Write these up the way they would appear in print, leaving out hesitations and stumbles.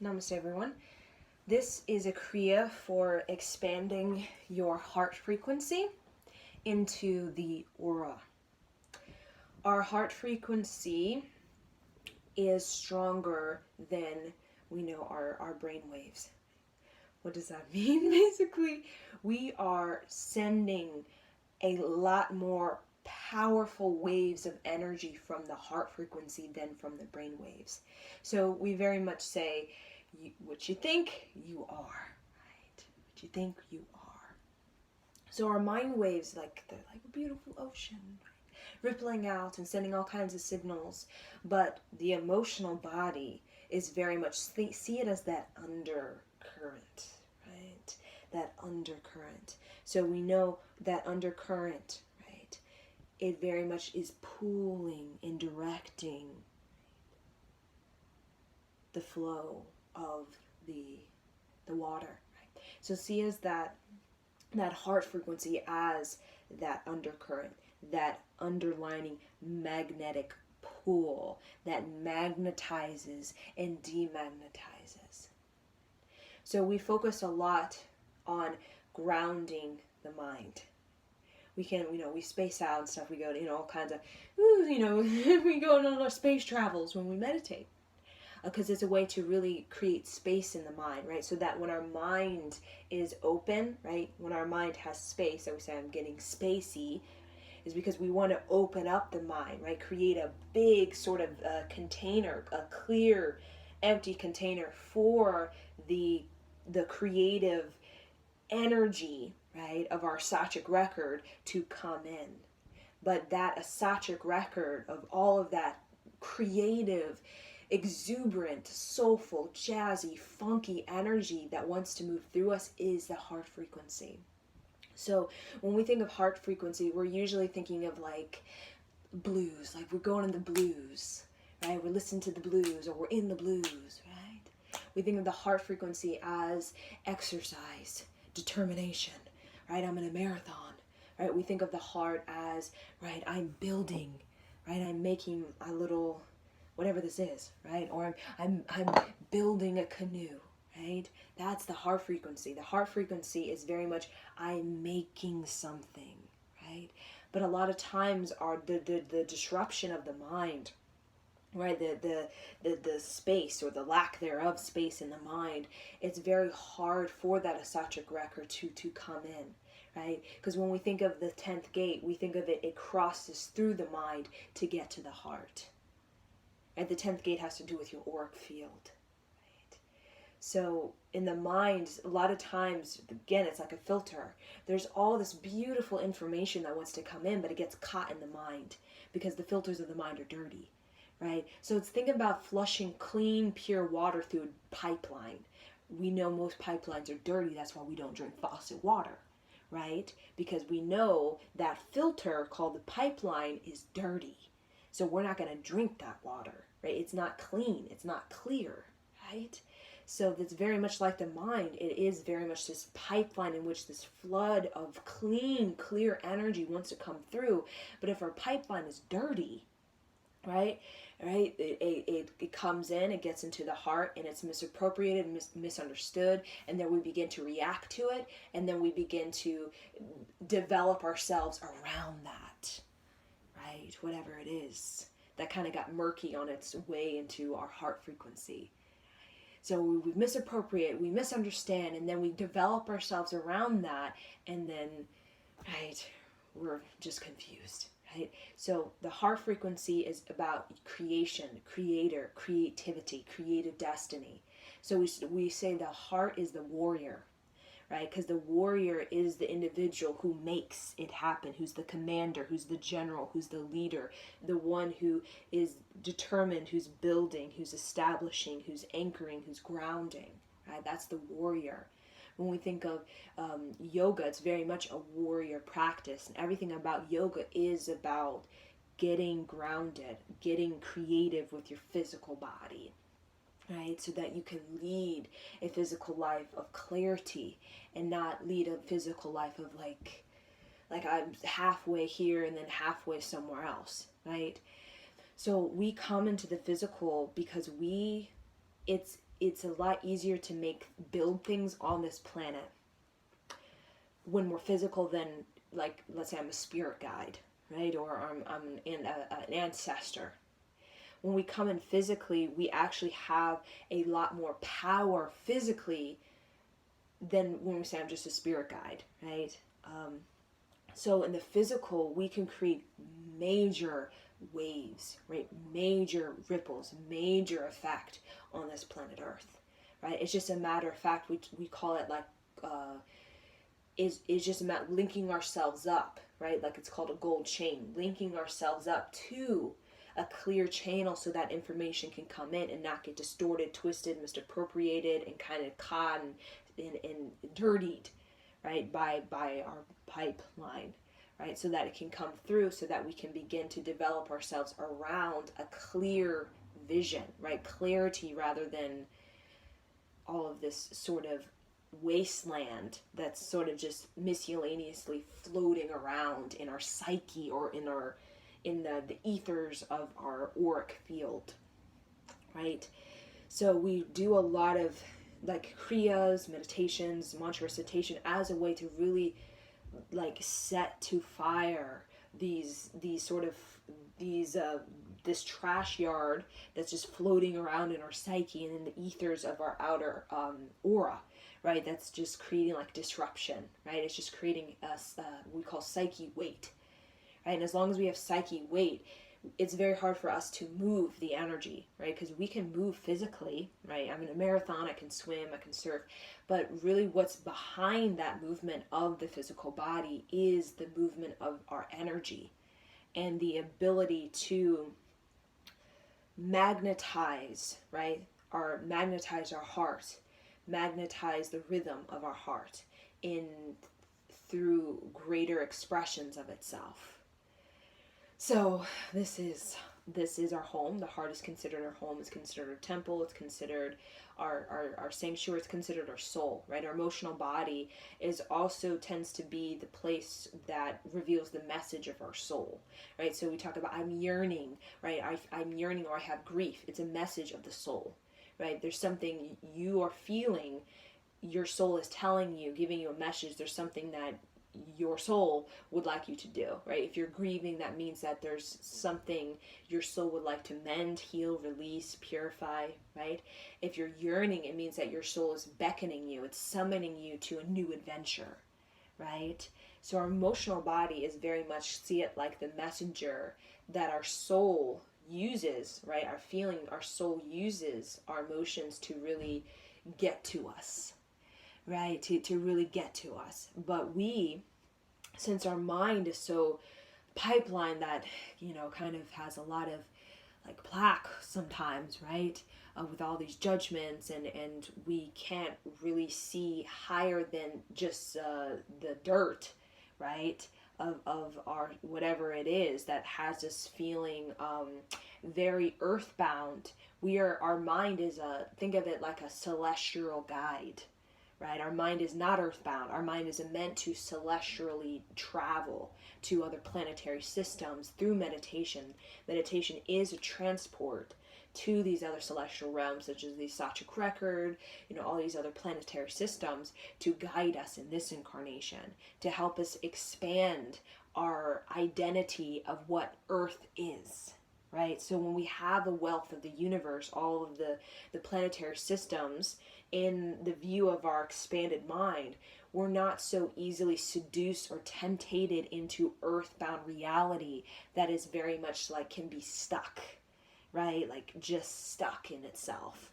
Namaste, everyone. This is a Kriya for expanding your heart frequency into the aura. Our heart frequency is stronger than we know our brain waves. What does that mean? Basically, we are sending a lot more powerful waves of energy from the heart frequency than from the brain waves. So we very much say, what you think, you are. Right? What you think, you are. So our mind waves, they're like a beautiful ocean, rippling out and sending all kinds of signals. But the emotional body is very much, see it as that undercurrent, right? That undercurrent. So we know that undercurrent, right? It very much is pulling and directing the flow of the water. Right? So see as that heart frequency as that undercurrent, that underlining magnetic pull that magnetizes and demagnetizes. So we focus a lot on grounding the mind. We can, we space out and stuff. We go to, all kinds of, we go on our space travels when we meditate. Because it's a way to really create space in the mind, right? So that when our mind is open, right? When our mind has space, so we say I'm getting spacey, is because we want to open up the mind, right? Create a big sort of container, a clear, empty container for the creative energy, right, of our Sachic record to come in. But that Sachic record of all of that creative, exuberant, soulful, jazzy, funky energy that wants to move through us is the heart frequency. So when we think of heart frequency, we're usually thinking of like blues, like we're going in the blues, right? We're listening to the blues, or we're in the blues, right? We think of the heart frequency as exercise, determination, right? I'm in a marathon, right? We think of the heart as, right, I'm building, right? I'm making a little, whatever this is, right? Or I'm building a canoe, right? That's the heart frequency. The heart frequency is very much I'm making something, right? But a lot of times the disruption of the mind, right? The space or the lack thereof space in the mind, it's very hard for that Asatric record to come in, right? Because when we think of the 10th gate, we think of it crosses through the mind to get to the heart. And the 10th gate has to do with your auric field. Right? So in the mind, a lot of times, again, it's like a filter. There's all this beautiful information that wants to come in, but it gets caught in the mind because the filters of the mind are dirty. Right? So it's thinking about flushing clean, pure water through a pipeline. We know most pipelines are dirty. That's why we don't drink faucet water. Right? Because we know that filter called the pipeline is dirty. So we're not going to drink that water, right? It's not clean. It's not clear, right? So that's very much like the mind. It is very much this pipeline in which this flood of clean, clear energy wants to come through. But if our pipeline is dirty, right? It comes in, it gets into the heart, and it's misappropriated, misunderstood, and then we begin to react to it, and then we begin to develop ourselves around that. Right, whatever it is that kind of got murky on its way into our heart frequency. So we misappropriate, we misunderstand, and then we develop ourselves around that, and then, right, we're just confused, right? So the heart frequency is about creation, creator, creativity, creative destiny. So we say the heart is the warrior, right? Because the warrior is the individual who makes it happen, who's the commander, who's the general, who's the leader, the one who is determined, who's building, who's establishing, who's anchoring, who's grounding, right? That's the warrior. When we think of yoga, it's very much a warrior practice, and everything about yoga is about getting grounded, getting creative with your physical body. Right, so that you can lead a physical life of clarity and not lead a physical life of like I'm halfway here and then halfway somewhere else, right? So we come into the physical because we it's a lot easier to build things on this planet when we're physical than, like, let's say I'm a spirit guide, right? Or I'm an ancestor. When we come in physically, we actually have a lot more power physically than when we say I'm just a spirit guide, right? So in the physical, we can create major waves, right? Major ripples, major effect on this planet Earth, right? It's just a matter of fact. We call it like is just about linking ourselves up, right? Like it's called a gold chain, linking ourselves up to a clear channel so that information can come in and not get distorted, twisted, misappropriated, and kind of caught and dirtied, right, by our pipeline, right, so that it can come through, so that we can begin to develop ourselves around a clear vision, right, clarity rather than all of this sort of wasteland that's sort of just miscellaneously floating around in our psyche or in the ethers of our auric field, right? So we do a lot of like kriyas, meditations, mantra recitation as a way to really like set to fire these sort of this trash yard that's just floating around in our psyche and in the ethers of our outer aura, right? That's just creating like disruption, right? It's just creating we call psyche weight, right? And as long as we have psyche weight, it's very hard for us to move the energy, right? Because we can move physically, right? I'm in a marathon, I can swim, I can surf, but really what's behind that movement of the physical body is the movement of our energy and the ability to magnetize, right? Magnetize our heart, magnetize the rhythm of our heart through greater expressions of itself. So this is our home. The heart is considered our home. It's considered our temple. It's considered our sanctuary. It's considered our soul, right? Our emotional body tends to be the place that reveals the message of our soul, right? So we talk about I'm yearning, right? I'm yearning, or I have grief. It's a message of the soul, right? There's something you are feeling. Your soul is telling you, giving you a message. There's something that your soul would like you to do, right? If you're grieving, that means that there's something your soul would like to mend, heal, release, purify, right? If you're yearning, it means that your soul is beckoning you, it's summoning you to a new adventure, right? So our emotional body is very much, see it like the messenger that our soul uses, right? Our soul uses our emotions to really get to us, right? To really get to us. But since our mind is so pipeline that, kind of has a lot of like plaque sometimes, right? With all these judgments and we can't really see higher than just the dirt, right? Of our, whatever it is that has us feeling very earthbound. Our mind is think of it like a celestial guide, right? Our mind is not earthbound. Our mind is meant to celestially travel to other planetary systems through meditation. Meditation is a transport to these other celestial realms, such as the Sachic record, all these other planetary systems, to guide us in this incarnation, to help us expand our identity of what Earth is. Right? So when we have the wealth of the universe, all of the planetary systems in the view of our expanded mind, we're not so easily seduced or tempted into earthbound reality that is very much like can be stuck, right? Like just stuck in itself.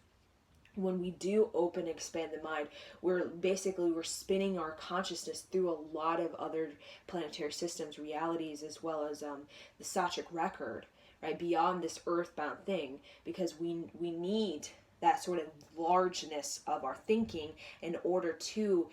When we do open and expand the mind, we're spinning our consciousness through a lot of other planetary systems, realities, as well as the Sachic record, right, beyond this earthbound thing, because we need that sort of largeness of our thinking in order to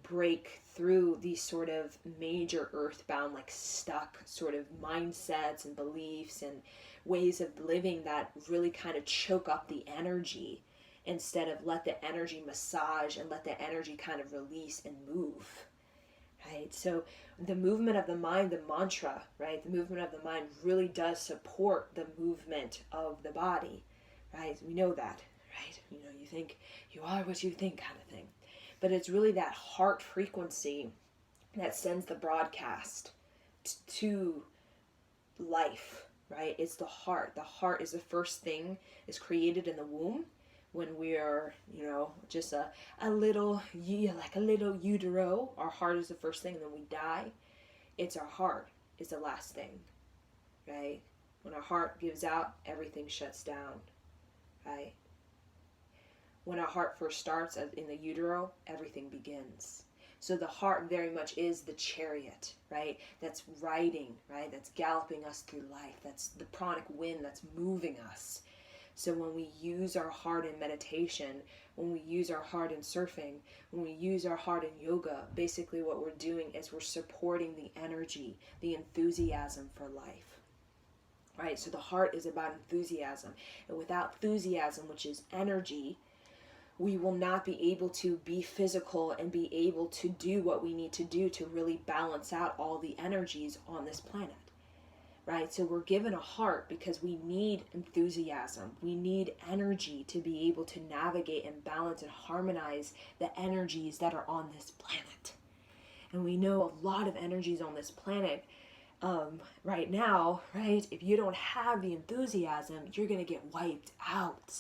break through these sort of major earthbound, like stuck sort of mindsets and beliefs and ways of living that really kind of choke up the energy, instead of let the energy massage and let the energy kind of release and move. Right? So the movement of the mind, the mantra, right? The movement of the mind really does support the movement of the body, right? We know that, right? think, you are what you think kind of thing. But it's really that heart frequency that sends the broadcast to life, right? It's the heart. The heart is the first thing is created in the womb when we are, just a little, like a little utero. Our heart is the first thing, and then we die. It's our heart is the last thing, right? When our heart gives out, everything shuts down, right? When our heart first starts in the utero, everything begins. So the heart very much is the chariot, right? That's riding, right? That's galloping us through life. That's the pranic wind that's moving us. So when we use our heart in meditation, when we use our heart in surfing, when we use our heart in yoga, basically what we're doing is we're supporting the energy, the enthusiasm for life, right? So the heart is about enthusiasm. And without enthusiasm, which is energy, we will not be able to be physical and be able to do what we need to do to really balance out all the energies on this planet, right? So we're given a heart because we need enthusiasm. We need energy to be able to navigate and balance and harmonize the energies that are on this planet. And we know a lot of energies on this planet right now, right? If you don't have the enthusiasm, you're going to get wiped out,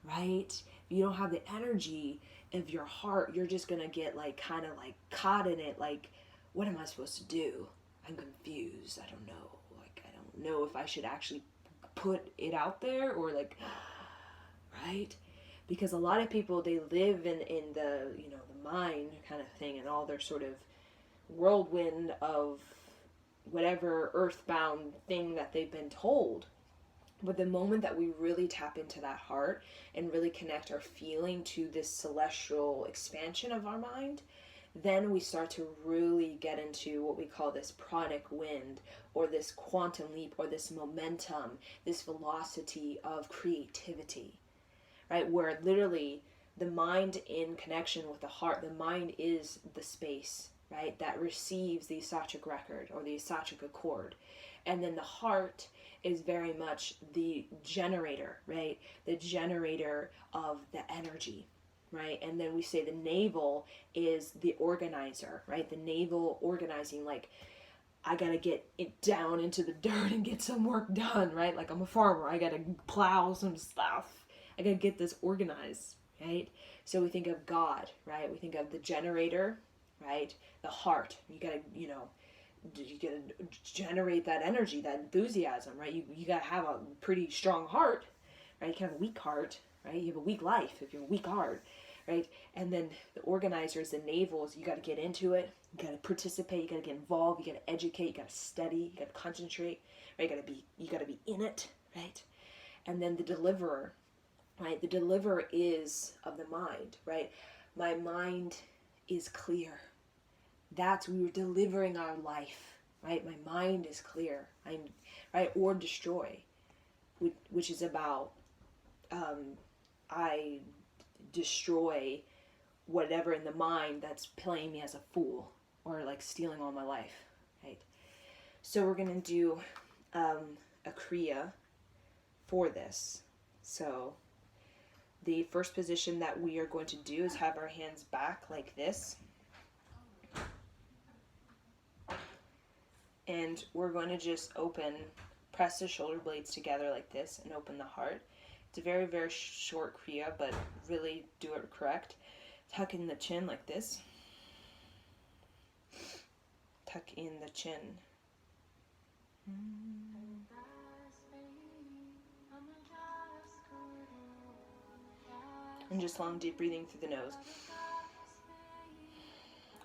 right? If you don't have the energy of your heart, you're just going to get kind of caught in it. Like, what am I supposed to do? I'm confused. I don't know. I don't know if I should actually put it out there or right? Because a lot of people, they live in the, the mind kind of thing and all their sort of whirlwind of whatever earthbound thing that they've been told. But the moment that we really tap into that heart and really connect our feeling to this celestial expansion of our mind, then we start to really get into what we call this pranic wind, or this quantum leap, or this momentum, this velocity of creativity, right? Where literally the mind in connection with the heart, the mind is the space, right, that receives the Akashic record or the Akashic accord. And then the heart is very much the generator, right? The generator of the energy, right? And then we say the navel is the organizer, right? The navel organizing, I gotta get it down into the dirt and get some work done, right? Like I'm a farmer, I gotta plow some stuff. I gotta get this organized, right? So we think of God, right? We think of the generator, right? The heart. You gotta, you gotta generate that energy, that enthusiasm, right? You gotta have a pretty strong heart, right? You can have a weak heart, right? You have a weak life if you have a weak heart, right? And then the organizers, the navels, you gotta get into it, you gotta participate, you gotta get involved, you gotta educate, you gotta study, you gotta concentrate, right? You gotta be in it, right? And then the deliverer, right? The deliverer is of the mind, right? My mind is clear. We were delivering our life, right? My mind is clear, right? Or destroy, which is about, I destroy whatever in the mind that's playing me as a fool or stealing all my life, right? So we're going to do a Kriya for this. So the first position that we are going to do is have our hands back like this. And we're going to just press the shoulder blades together like this and open the heart. It's a very, very short Kriya, but really do it correct. Tuck in the chin like this. Tuck in the chin. And just long, deep breathing through the nose.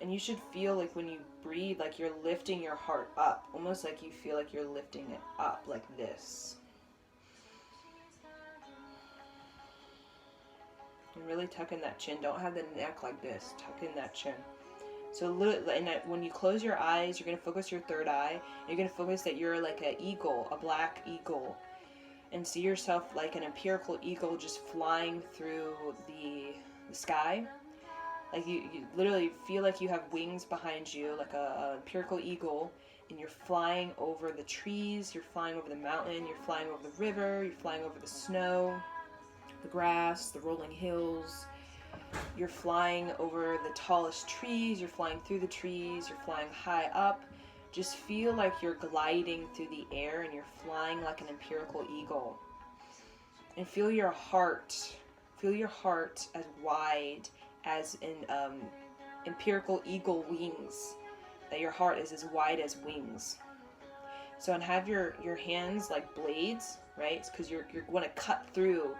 And you should feel when you breathe, you're lifting your heart up. Almost like you feel like you're lifting it up like this. And really tuck in that chin. Don't have the neck like this. Tuck in that chin. So when you close your eyes, you're going to focus your third eye. You're going to focus that you're like an eagle, a black eagle. And see yourself like an empirical eagle just flying through the sky. You literally feel like you have wings behind you, like a empirical eagle, and you're flying over the trees, you're flying over the mountain, you're flying over the river, you're flying over the snow, the grass, the rolling hills. You're flying over the tallest trees, you're flying through the trees, you're flying high up. Just feel like you're gliding through the air and you're flying like an empirical eagle. And feel your heart as wide as an empirical eagle wings. That your heart is as wide as wings. So, and have your hands like blades, right? Because you're going to cut through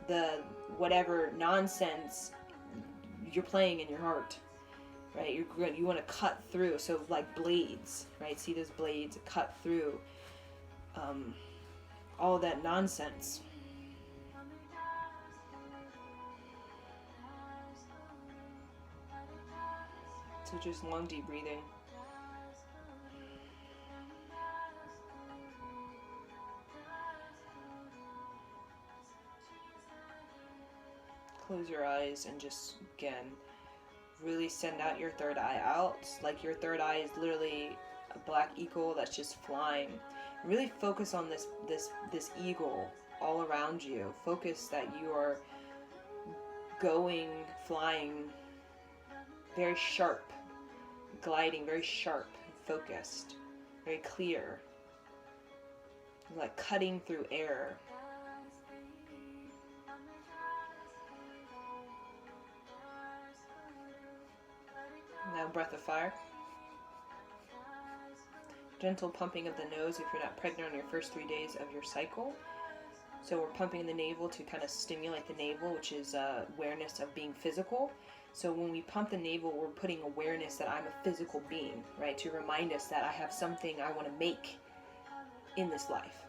the whatever nonsense you're playing in your heart, right? You want to cut through, so like blades, right? See those blades cut through all that nonsense. So just long, deep breathing. Close your eyes and just, again, really send out your third eye out. Like your third eye is literally a black eagle that's just flying. Really focus on this eagle all around you. Focus that you are going, flying, very sharp, gliding, very sharp, focused, very clear. Like cutting through air. Now breath of fire. Gentle pumping of the nose if you're not pregnant on your first 3 days of your cycle. So we're pumping in the navel to kind of stimulate the navel, which is awareness of being physical. So when we pump the navel, we're putting awareness that I'm a physical being, right? To remind us that I have something I want to make in this life.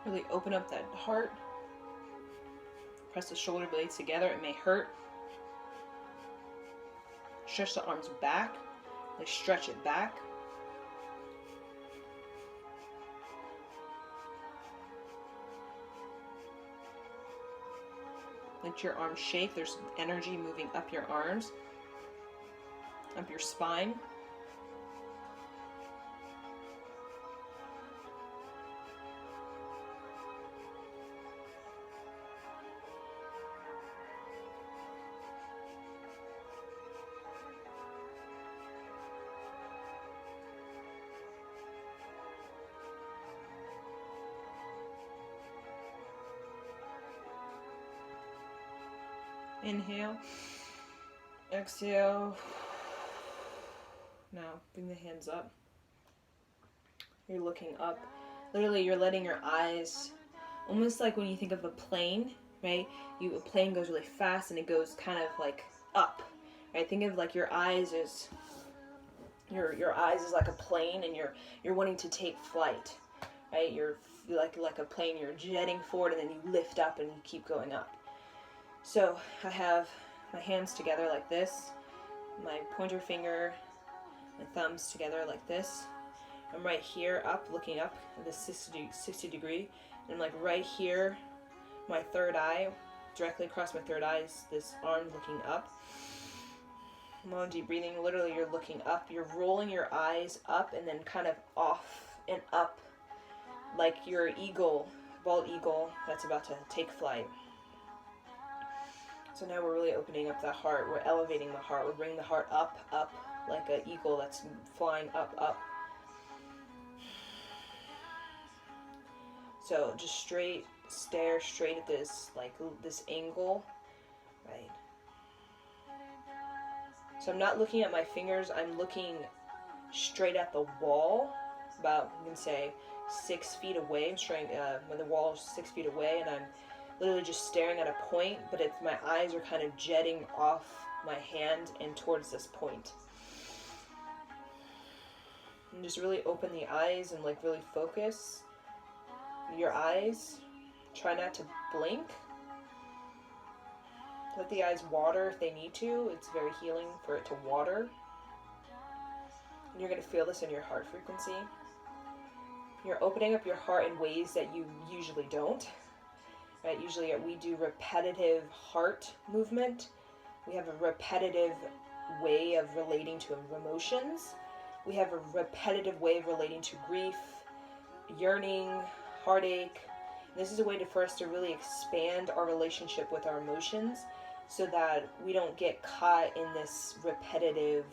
Really open up that heart. Press the shoulder blades together. It may hurt. Stretch the arms back. Like stretch it back. Let your arms shake. There's energy moving up your arms, up your spine. Inhale, exhale. Now bring the hands up. You're looking up. Literally, you're letting your eyes, almost like when you think of a plane, right? A plane goes really fast and it goes kind of like up, right? Think of like your eyes is like a plane, and you're wanting to take flight, right? You're like a plane. You're jetting forward, and then you lift up and you keep going up. So I have my hands together like this, my pointer finger, my thumbs together like this. I'm right here up, looking up at the 60 degree. And I'm like right here, my third eye, directly across my third eye is this arm looking up. Long deep breathing, literally you're looking up, you're rolling your eyes up and then kind of off and up like you're an eagle, bald eagle that's about to take flight. So now we're really opening up the heart. We're elevating the heart. We're bringing the heart up, up, like an eagle that's flying up, up. So just stare straight at this, like this angle, right? So I'm not looking at my fingers. I'm looking straight at the wall, about, you can say, 6 feet away. I'm straight, when the wall is 6 feet away, and I'm literally just staring at a point, but my eyes are kind of jetting off my hand and towards this point. And just really open the eyes and like really focus your eyes. Try not to blink. Let the eyes water if they need to. It's very healing for it to water. And you're going to feel this in your heart frequency. You're opening up your heart in ways that you usually don't. Right? Usually we do repetitive heart movement. We have a repetitive way of relating to emotions. We have a repetitive way of relating to grief, yearning, heartache. And this is a way for us to really expand our relationship with our emotions so that we don't get caught in this repetitive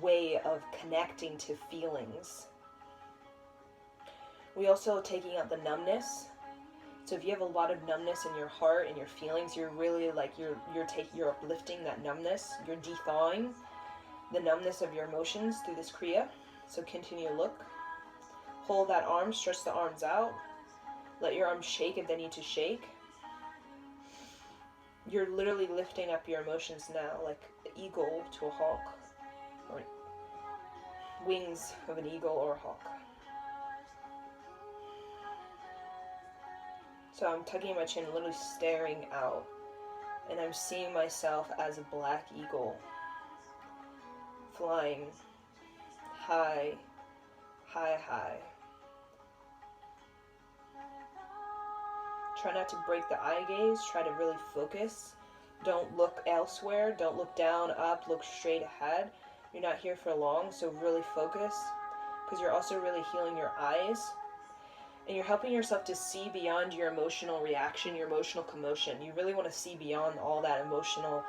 way of connecting to feelings. We also taking out the numbness. So if you have a lot of numbness in your heart and your feelings, you're really like you're uplifting that numbness. You're de-thawing the numbness of your emotions through this kriya. So continue to look. Hold that arm, stretch the arms out. Let your arms shake if they need to shake. You're literally lifting up your emotions now, like an eagle to a hawk, or wings of an eagle or a hawk. So I'm tucking my chin, literally staring out, and I'm seeing myself as a black eagle flying high, high, high. Try not to break the eye gaze. Try to really focus. Don't look elsewhere. Don't look down, up. Look straight ahead. You're not here for long, so really focus, because you're also really healing your eyes. And you're helping yourself to see beyond your emotional reaction, your emotional commotion. You really want to see beyond all that emotional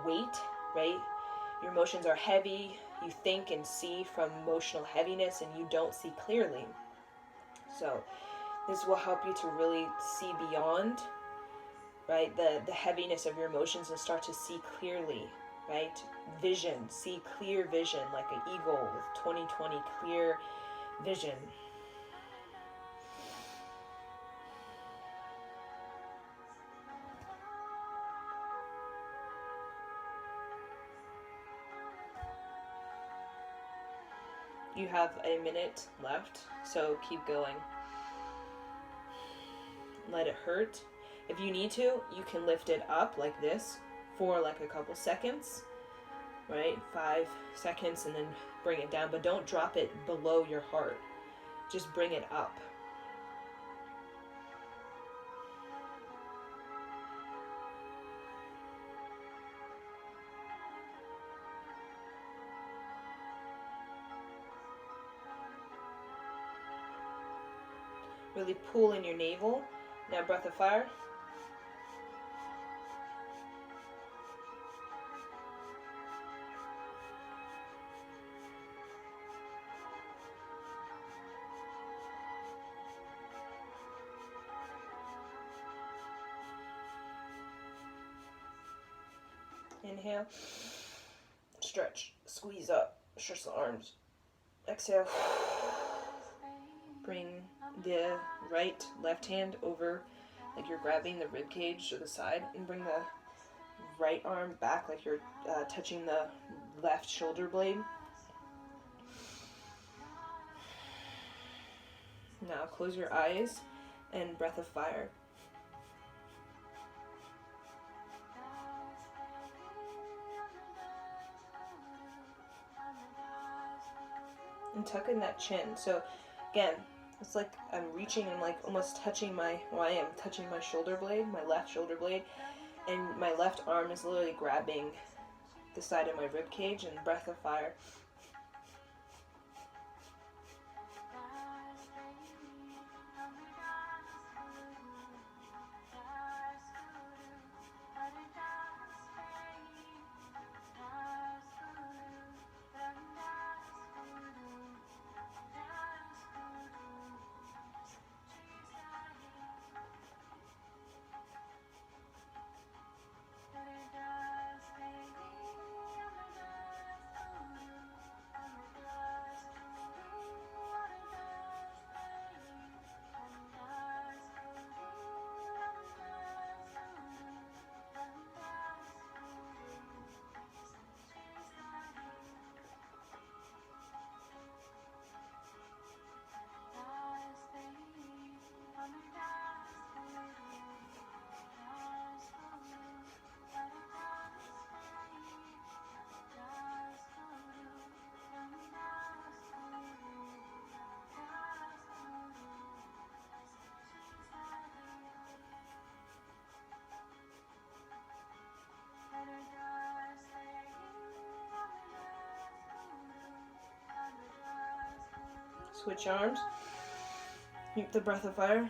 weight, right? Your emotions are heavy. You think and see from emotional heaviness, and you don't see clearly. So this will help you to really see beyond, right, the heaviness of your emotions and start to see clearly, right? Vision, see clear vision, like an eagle with 20/20 clear vision. You have a minute left, so keep going. Let it hurt. If you need to, you can lift it up like this for like a couple seconds, right? 5 seconds, and then bring it down, but don't drop it below your heart. Just bring it up. Really pull in your navel. Now breath of fire. Inhale. Stretch. Squeeze up. Stretch the arms. Exhale. Bring the left hand over, like you're grabbing the rib cage to the side, and bring the right arm back like you're touching the left shoulder blade. Now close your eyes and breath of fire. And tuck in that chin. So again, it's like I'm reaching and like almost touching I am touching my shoulder blade, my left shoulder blade, and my left arm is literally grabbing the side of my rib cage. And breath of fire. Switch arms. Keep the breath of fire.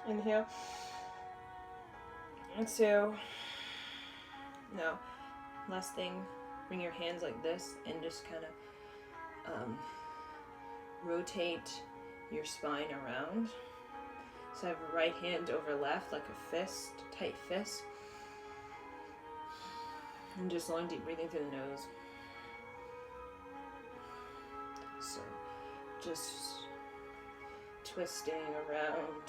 Inhale. Exhale. Now, last thing, bring your hands like this and just kind of rotate your spine around. So I have right hand over left like a fist, tight fist. And just long deep breathing through the nose. So just twisting around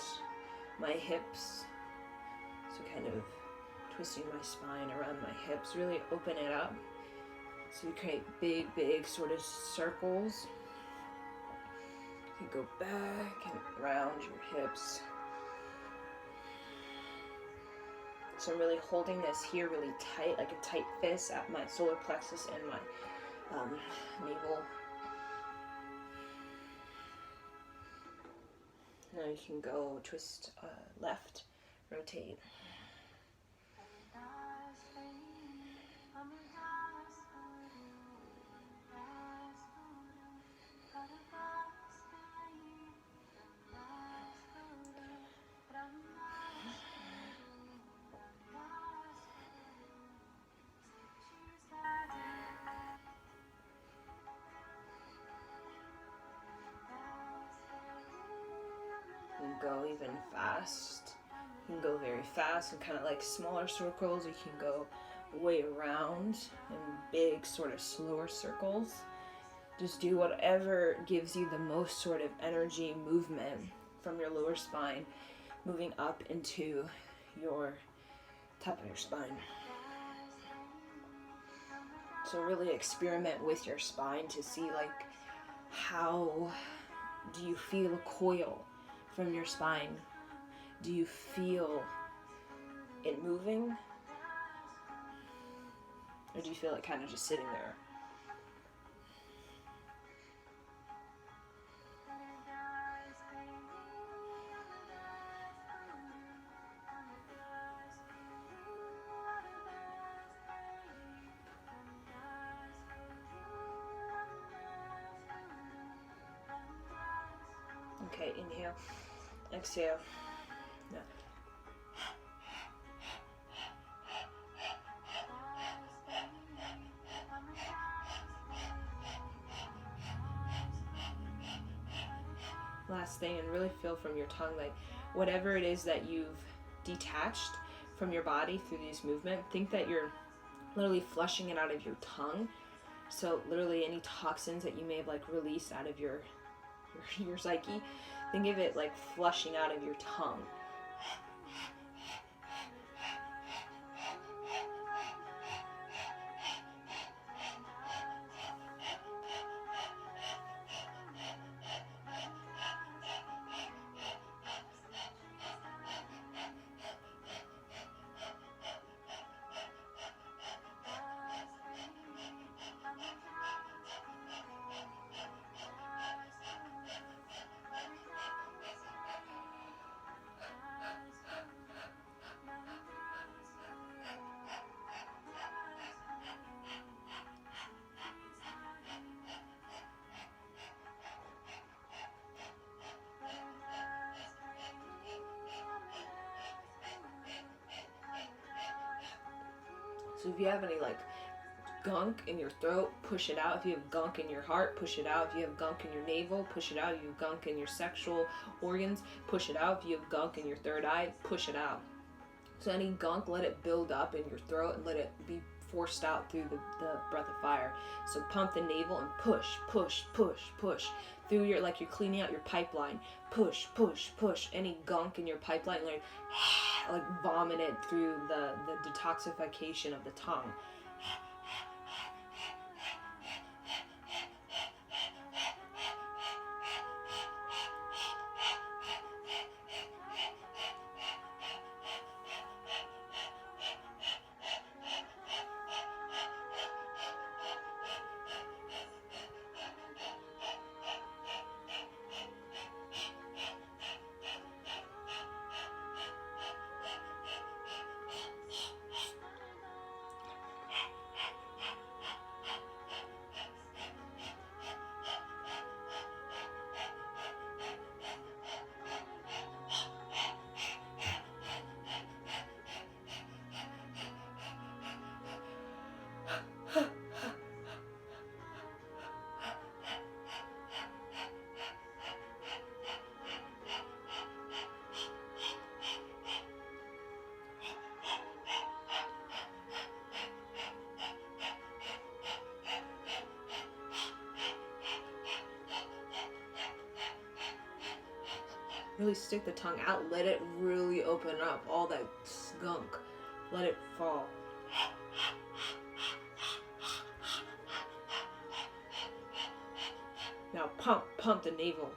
my hips. So kind of twisting my spine around my hips. Really open it up. So you create big, big sort of circles. You go back and around your hips. So I'm really holding this here really tight, like a tight fist at my solar plexus and my navel. Now you can go twist left, rotate. Go even fast. You can go very fast and kind of like smaller circles. You can go way around in big sort of slower circles. Just do whatever gives you the most sort of energy movement from your lower spine moving up into your top of your spine. So really experiment with your spine to see like how do you feel a coil from your spine? Do you feel it moving? Or do you feel it kind of just sitting there? Okay, inhale, exhale. Now. Last thing, and really feel from your tongue, like whatever it is that you've detached from your body through this movement, think that you're literally flushing it out of your tongue. So literally any toxins that you may have like released out of your psyche, think of it like flushing out of your tongue. So if you have any like gunk in your throat, push it out. If you have gunk in your heart, push it out. If you have gunk in your navel, push it out. If you have gunk in your sexual organs, push it out. If you have gunk in your third eye, push it out. So any gunk, let it build up in your throat and let it be forced out through the breath of fire. So pump the navel and push, push, push, push through your, like you're cleaning out your pipeline. Push, push, push any gunk in your pipeline, like vomit it through the detoxification of the tongue. Really stick the tongue out. Let it really open up. All that skunk. Let it fall. Now pump the navel.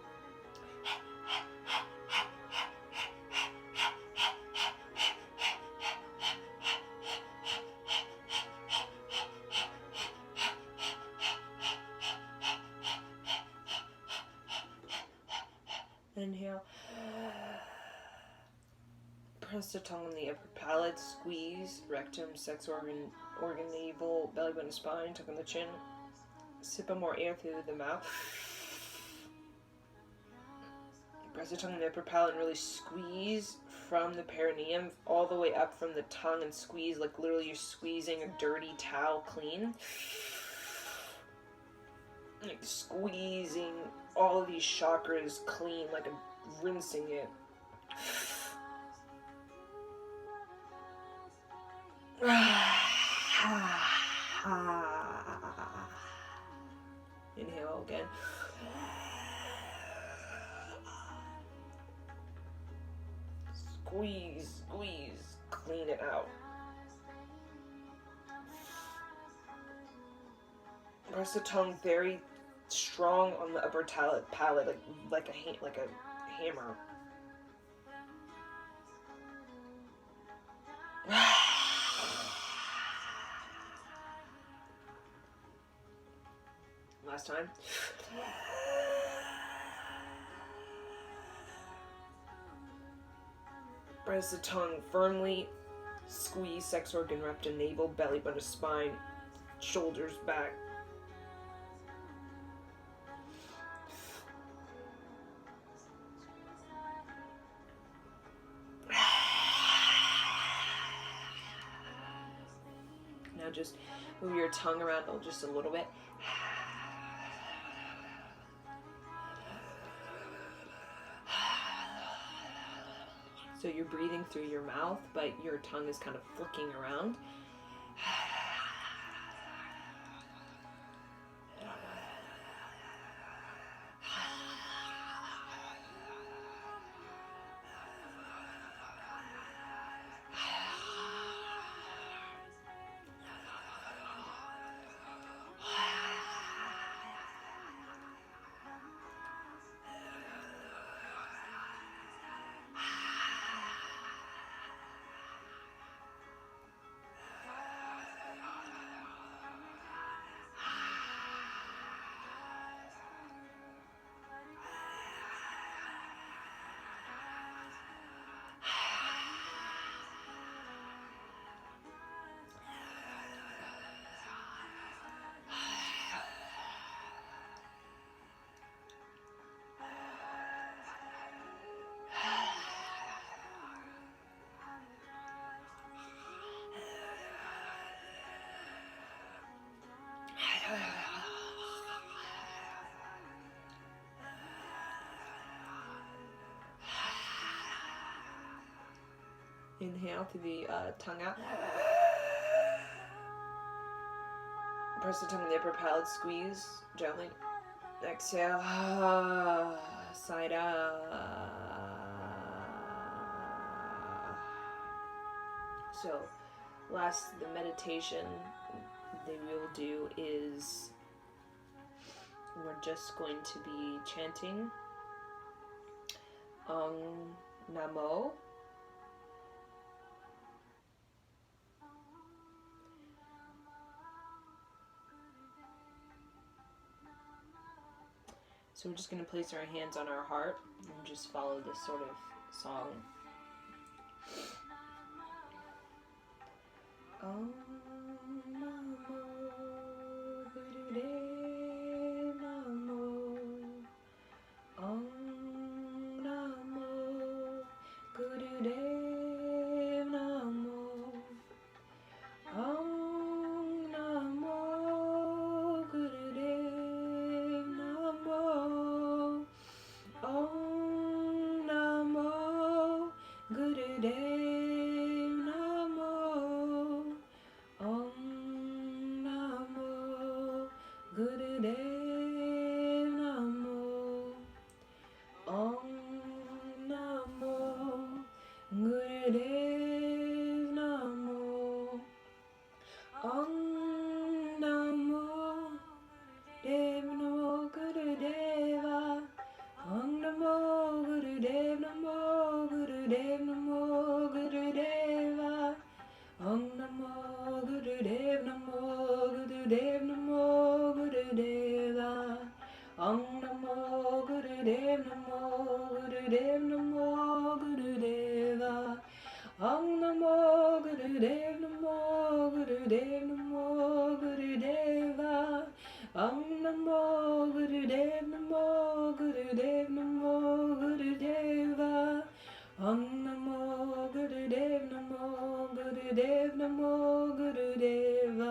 Inhale. Press the tongue on the upper palate. Squeeze rectum, sex organ, navel, belly button, spine. Tuck in the chin. Sip of more air through the mouth. Press the tongue on the upper palate and really squeeze from the perineum all the way up from the tongue, and squeeze like literally you're squeezing a dirty towel clean. Like squeezing all of these chakras clean, like rinsing it. Inhale again. Squeeze, squeeze, clean it out. Press the tongue very strong on the upper palate, like a hammer. Last time. Press the tongue firmly. Squeeze sex organ, rectum, navel, belly button, spine, shoulders back. Now just move your tongue around just a little bit. So you're breathing through your mouth, but your tongue is kind of flicking around. Inhale through the tongue out. Press the tongue in the upper palate, squeeze gently. Exhale, side up. So, the meditation that we'll do is we're just going to be chanting Namo. So we're just going to place our hands on our heart and just follow this sort of song. Om Namo Gurudev Namo. Om Namo Gurudev Namo. Om Namo Gurudev Namo. Om Namo Gurudev Namo. Om Namo Gurudev Namo. Om Namo Gurudev Namo. Om Namo Dev Namo Gurudeva. Om Namo Gurudev Namo Gurudev Namo Gurudeva. Om Namo Gurudev Namo Gurudev Namo Gurudeva. Om Namo Gurudev Namo Gurudev Namo Gurudeva. Om Namo Gurudev Namo Gurudev Namo Gurudeva. Om Namo Gurudev Namo Gurudev Namo Gurudeva. Om Namo Gurudev Namo Gurudev Namo Gurudeva.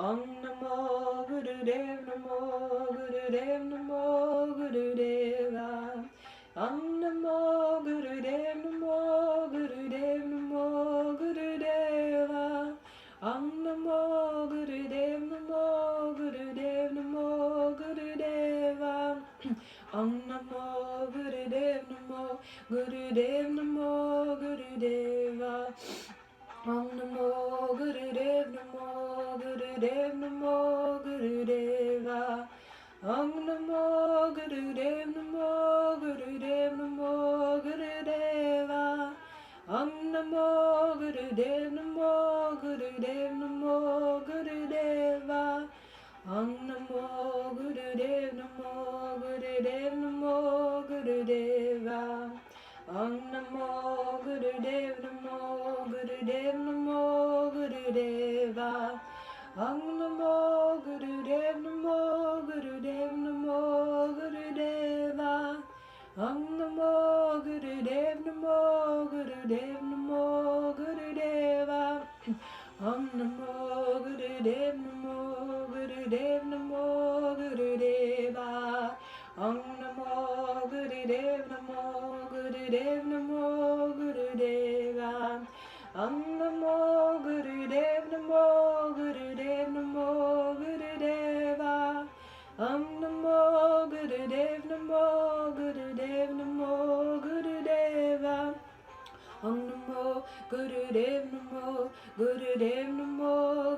Om Namo Gurudev Namo Gurudev Namo Gurudeva. Om Namo Gurudev Namo Gurudev Namo Gurudeva. Om Namo Gurudev Namo Gurudev Namo Gurudeva. Om Namo Gurudev Namo Gurudev Namo Gurudeva. Om Namo Gurudev Namo Gurudev Namo Gurudeva. Om Namo Gurudev Namo Gurudev Namo Gurudeva. Om Namo Gurudev Namo Gurudev Namo Gurudeva. Om Namo Gurudev Namo Gurudev Namo Gurudeva. Om Namo Gurudev Namo Gurudev Namo Gurudeva. Om Namo Gurudev Namo Gurudev Namo Gurudeva. Om Namo Gurudev Namo Gurudev Namo Gurudeva. Om Namo Gurudev Namo Gurudev Namo Gurudeva. Om Namo Gurudev Namo Gurudev Namo Gurudeva. Om Namo Gurudev Namo Gurudev Namo Gurudeva. Om Namo Gurudev Namo Gurudev Namo Gurudeva. Om Namo Gurudev Namo Gurudev Namo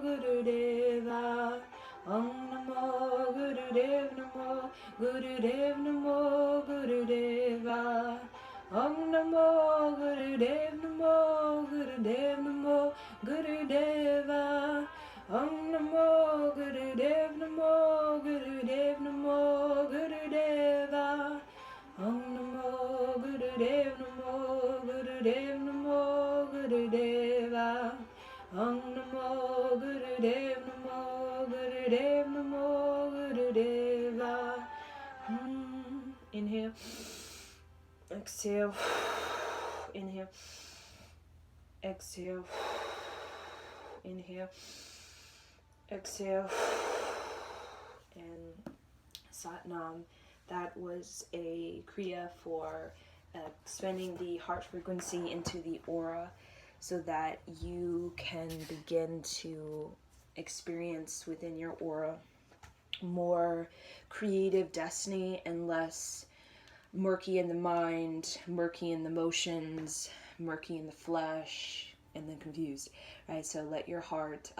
Gurudeva. Om Namo Gurudev Namo Gurudev Namo Gurudeva. Om Namo Gurudev Namo Gurudev Namo Gurudeva. Om Namo Gurudev Namo Gurudev Namo Gurudeva. Om Namo Gurudev Namo Gurudev Namo Gurudeva. Om Namo Gurudev Namo Gurudev Namo Gurudeva. Inhale. Exhale. Inhale. Exhale. Inhale. Exhale. And Satnam. That was a kriya for expanding the heart frequency into the aura so that you can begin to experience within your aura more creative destiny and less murky in the mind, murky in the emotions, murky in the flesh, and then confused, right? So let your heart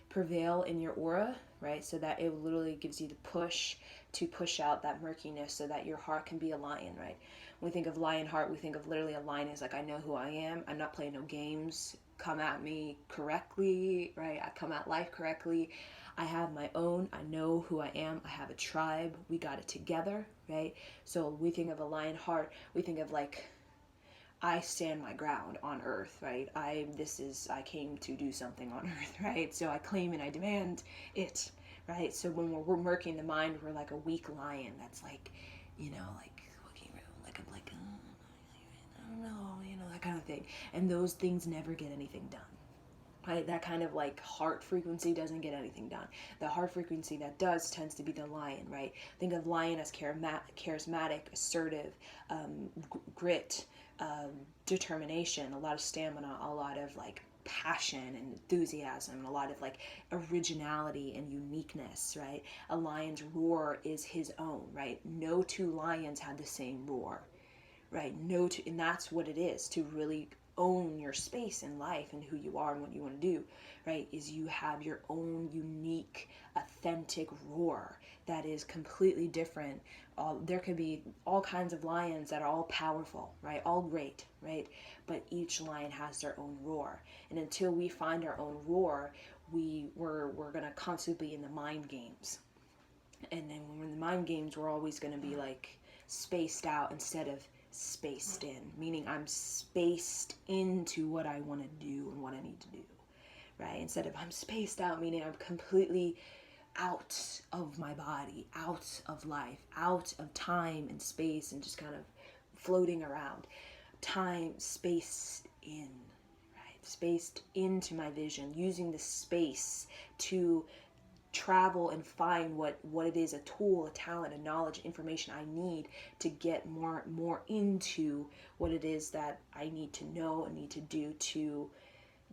prevail in your aura, right? So that it literally gives you the push to push out that murkiness so that your heart can be a lion, right? When we think of lion heart, we think of literally a lion is like, I know who I am. I'm not playing no games. Come at me correctly, right? I come at life correctly. I have my own. I know who I am. I have a tribe. We got it together, right? So we think of a lion heart. We think of like, I stand my ground on earth, right? I came to do something on earth, right? So I claim and I demand it, right? So when we're murking the mind, we're like a weak lion that's like, like looking around, like I'm like, I don't know, that kind of thing. And those things never get anything done. Right, that kind of like heart frequency doesn't get anything done. The heart frequency that does tends to be the lion, right? Think of lion as charismatic, assertive, grit, determination, a lot of stamina, a lot of like passion and enthusiasm, a lot of like originality and uniqueness, right? A lion's roar is his own, right? No two lions had the same roar, right? And that's what it is to really own your space in life and who you are and what you want to do, right? Is you have your own unique, authentic roar that is completely different. There could be all kinds of lions that are all powerful, right? All great, right? But each lion has their own roar. And until we find our own roar, we're gonna constantly be in the mind games. And then when we're in the mind games, we're always gonna be like spaced out instead of spaced in, meaning I'm spaced into what I want to do and what I need to do, right? Instead of I'm spaced out, meaning I'm completely out of my body, out of life, out of time and space, and just kind of floating around. Time, space in, right? Spaced into my vision, using the space to travel and find what it is, a tool, a talent, a knowledge, information I need to get more into what it is that I need to know and need to do to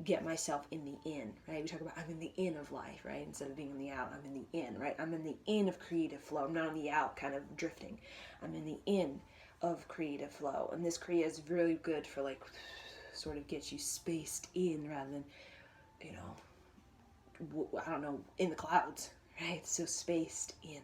get myself in the in, right? We talk about I'm in the in of life, right? Instead of being in the out, I'm in the in, right? I'm in the in of creative flow. I'm not in the out kind of drifting. I'm in the in of creative flow. And this Kriya is really good for like sort of get you spaced in rather than, I don't know, in the clouds, right? So spaced in.